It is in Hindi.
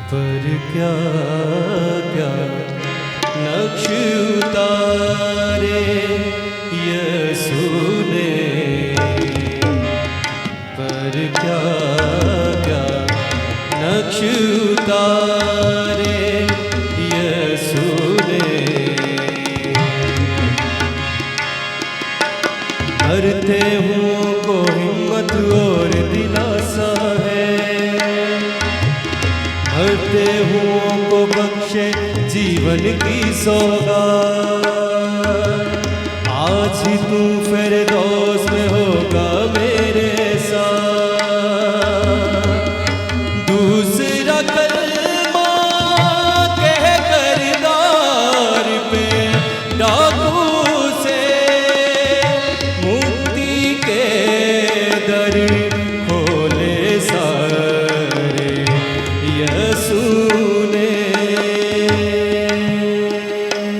पर क्या क्या नक्श उतारे यीशु ने, पर क्या क्या नक्श उतारे यीशु ने। करते हूँ को हिम्मत और दिलासा है, भरते हुओं को बख्शे जीवन की सौगात। आज ही तू फिरदौस में होगा मेरे साथ। दूसरा कलमा कह कर दार पे डाकू से मुक्ति के दर खोले सारे यीशु